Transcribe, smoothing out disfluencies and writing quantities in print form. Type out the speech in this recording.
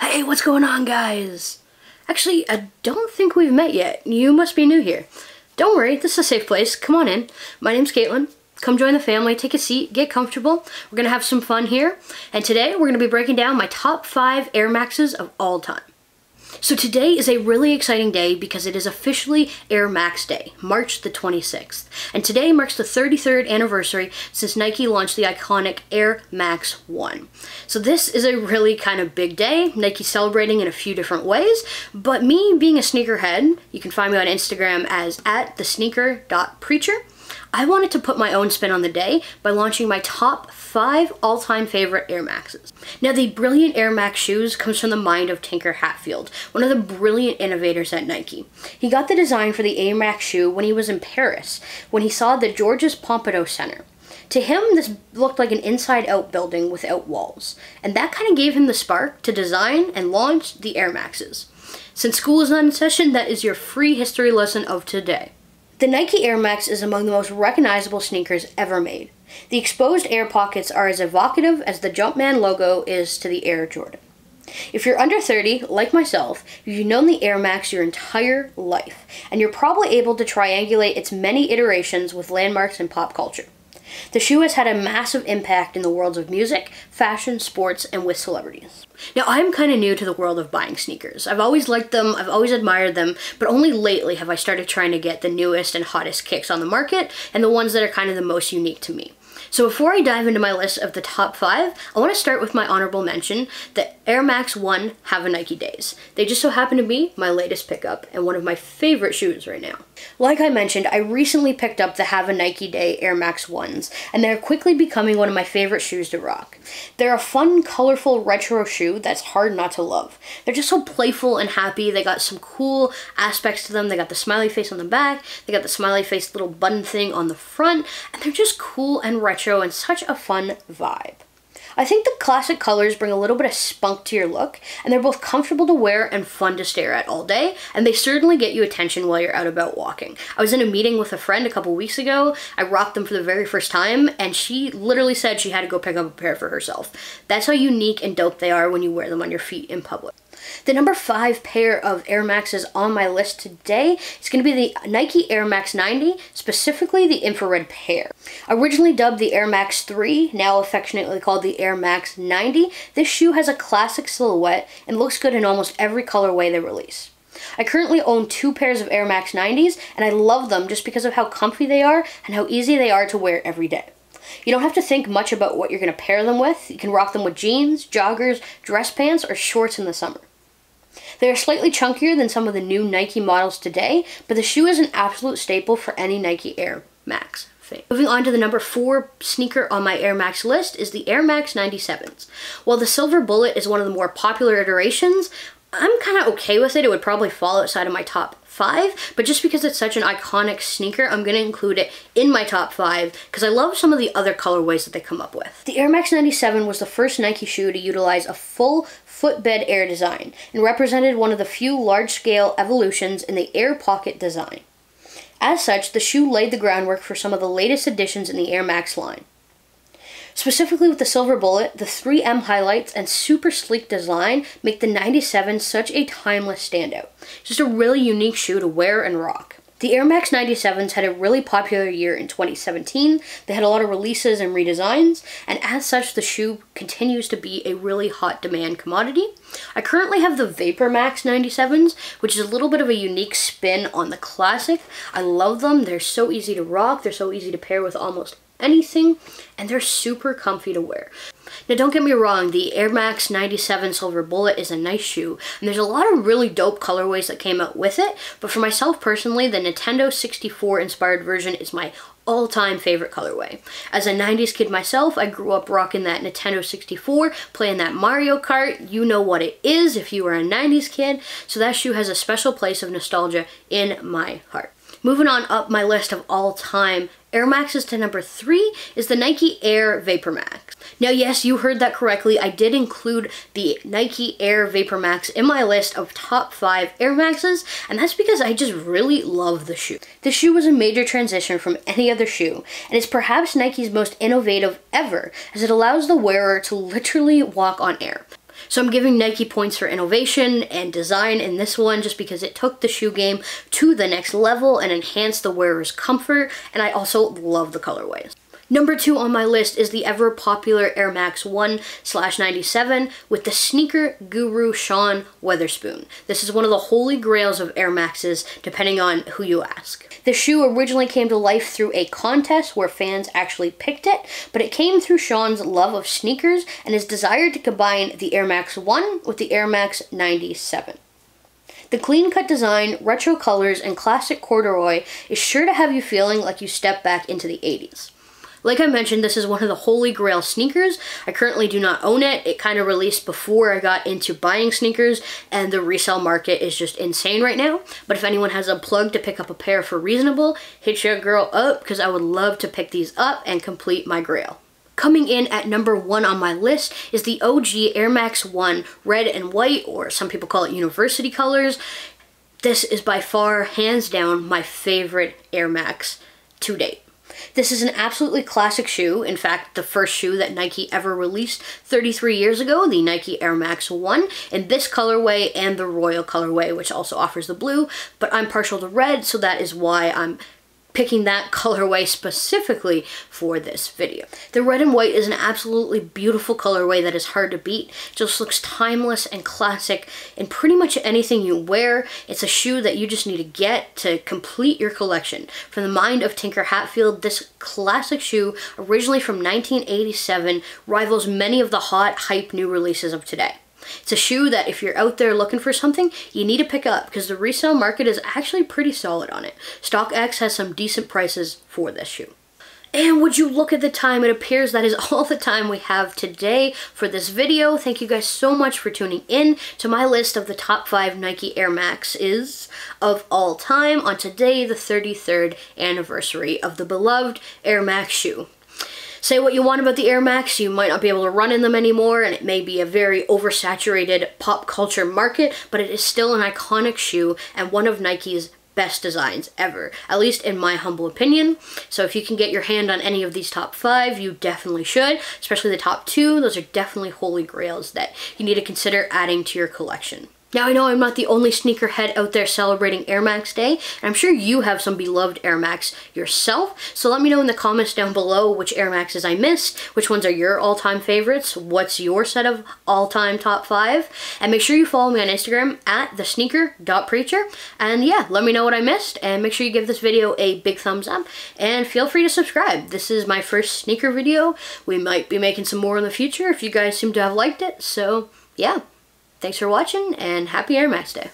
Hey, what's going on, guys? Actually, I don't think we've met yet. You must be new here. Don't worry, this is a safe place. Come on in. My name's Caitlin. Come join the family, take a seat, get comfortable. We're gonna have some fun here. And today, we're gonna be breaking down my top 5 Air Maxes of all time. So today is a really exciting day because it is officially Air Max Day, March the 26th. And today marks the 33rd anniversary since Nike launched the iconic Air Max 1. So this is a really kind of big day, Nike celebrating in a few different ways, but me being a sneakerhead, you can find me on Instagram as @thesneaker.preacher. I wanted to put my own spin on the day by launching my top 5 all-time favorite Air Maxes. Now, the brilliant Air Max shoes comes from the mind of Tinker Hatfield, one of the brilliant innovators at Nike. He got the design for the Air Max shoe when he was in Paris, when he saw the Georges Pompidou Center. To him, this looked like an inside-out building without walls, and that kind of gave him the spark to design and launch the Air Maxes. Since school is not in session, that is your free history lesson of today. The Nike Air Max is among the most recognizable sneakers ever made. The exposed air pockets are as evocative as the Jumpman logo is to the Air Jordan. If you're under 30, like myself, you've known the Air Max your entire life, and you're probably able to triangulate its many iterations with landmarks in pop culture. The shoe has had a massive impact in the worlds of music, fashion, sports, and with celebrities. Now, I'm kind of new to the world of buying sneakers. I've always liked them, I've always admired them, but only lately have I started trying to get the newest and hottest kicks on the market and the ones that are kind of the most unique to me. So before I dive into my list of the top 5, I want to start with my honorable mention, the Air Max 1 Have a Nike Days. They just so happen to be my latest pickup and one of my favorite shoes right now. Like I mentioned, I recently picked up the Have a Nike Day Air Max 1s, and they're quickly becoming one of my favorite shoes to rock. They're a fun, colorful retro shoe that's hard not to love. They're just so playful and happy. They got some cool aspects to them. They got the smiley face on the back, they got the smiley face little button thing on the front, and they're just cool and retro and such a fun vibe. I think the classic colors bring a little bit of spunk to your look, and they're both comfortable to wear and fun to stare at all day, and they certainly get you attention while you're out about walking. I was in a meeting with a friend a couple weeks ago. I rocked them for the very first time, and she literally said she had to go pick up a pair for herself. That's how unique and dope they are when you wear them on your feet in public. The number 5 pair of Air Maxes on my list today is going to be the Nike Air Max 90, specifically the infrared pair. Originally dubbed the Air Max 3, now affectionately called the Air Max 90, this shoe has a classic silhouette and looks good in almost every colorway they release. I currently own 2 pairs of Air Max 90s, and I love them just because of how comfy they are and how easy they are to wear every day. You don't have to think much about what you're going to pair them with. You can rock them with jeans, joggers, dress pants, or shorts in the summer. They are slightly chunkier than some of the new Nike models today, but the shoe is an absolute staple for any Nike Air Max fan. Moving on to the number 4 sneaker on my Air Max list is the Air Max 97s. While the Silver Bullet is one of the more popular iterations, I'm kind of okay with it. It would probably fall outside of my top 5, but just because it's such an iconic sneaker, I'm going to include it in my top 5 because I love some of the other colorways that they come up with. The Air Max 97 was the first Nike shoe to utilize a full footbed air design and represented one of the few large-scale evolutions in the air pocket design. As such, the shoe laid the groundwork for some of the latest additions in the Air Max line. Specifically with the Silver Bullet, the 3M highlights and super sleek design make the 97 such a timeless standout. Just a really unique shoe to wear and rock. The Air Max 97s had a really popular year in 2017. They had a lot of releases and redesigns, and as such, the shoe continues to be a really hot demand commodity. I currently have the Vapor Max 97s, which is a little bit of a unique spin on the classic. I love them. They're so easy to rock. They're so easy to pair with almost anything, and they're super comfy to wear. Now, don't get me wrong, the Air Max 97 Silver Bullet is a nice shoe, and there's a lot of really dope colorways that came out with it, but for myself personally, the Nintendo 64 inspired version is my all-time favorite colorway. As a 90s kid myself, I grew up rocking that Nintendo 64, playing that Mario Kart. You know what it is if you were a 90s kid, so that shoe has a special place of nostalgia in my heart. Moving on up my list of all-time Air Maxes to number 3 is the Nike Air Vapor Max. Now, yes, you heard that correctly. I did include the Nike Air Vapor Max in my list of top 5 Air Maxes, and that's because I just really love the shoe. The shoe was a major transition from any other shoe, and it's perhaps Nike's most innovative ever, as it allows the wearer to literally walk on air. So I'm giving Nike points for innovation and design in this one just because it took the shoe game to the next level and enhanced the wearer's comfort, and I also love the colorways. Number 2 on my list is the ever popular Air Max 1/97 with the sneaker guru Sean Wotherspoon. This is one of the holy grails of Air Maxes, depending on who you ask. The shoe originally came to life through a contest where fans actually picked it, but it came through Sean's love of sneakers and his desire to combine the Air Max 1 with the Air Max 97. The clean-cut design, retro colors, and classic corduroy is sure to have you feeling like you step back into the 80s. Like I mentioned, this is one of the holy grail sneakers. I currently do not own it. It kind of released before I got into buying sneakers, and the resale market is just insane right now. But if anyone has a plug to pick up a pair for reasonable, hit your girl up because I would love to pick these up and complete my grail. Coming in at number 1 on my list is the OG Air Max 1 red and white, or some people call it university colors. This is by far, hands down, my favorite Air Max to date. This is an absolutely classic shoe. In fact, the first shoe that Nike ever released 33 years ago, the Nike Air Max 1, in this colorway and the Royal colorway, which also offers the blue, but I'm partial to red, so that is why I'm picking that colorway specifically for this video. The red and white is an absolutely beautiful colorway that is hard to beat. It just looks timeless and classic in pretty much anything you wear. It's a shoe that you just need to get to complete your collection. From the mind of Tinker Hatfield, this classic shoe, originally from 1987, rivals many of the hot, hype new releases of today. It's a shoe that if you're out there looking for something, you need to pick up because the resale market is actually pretty solid on it. StockX has some decent prices for this shoe. And would you look at the time, it appears that is all the time we have today for this video. Thank you guys so much for tuning in to my list of the top 5 Nike Air Maxes of all time on today, the 33rd anniversary of the beloved Air Max shoe. Say what you want about the Air Max, you might not be able to run in them anymore, and it may be a very oversaturated pop culture market, but it is still an iconic shoe and one of Nike's best designs ever, at least in my humble opinion. So if you can get your hand on any of these top 5, you definitely should, especially the top 2. Those are definitely holy grails that you need to consider adding to your collection. Now, I know I'm not the only sneakerhead out there celebrating Air Max Day, and I'm sure you have some beloved Air Max yourself, so let me know in the comments down below which Air Maxes I missed, which ones are your all-time favorites, what's your set of all-time top 5, and make sure you follow me on Instagram at thesneaker.preacher, and yeah, let me know what I missed, and make sure you give this video a big thumbs up, and feel free to subscribe. This is my first sneaker video. We might be making some more in the future if you guys seem to have liked it, so yeah. Thanks for watching, and happy Air Max Day.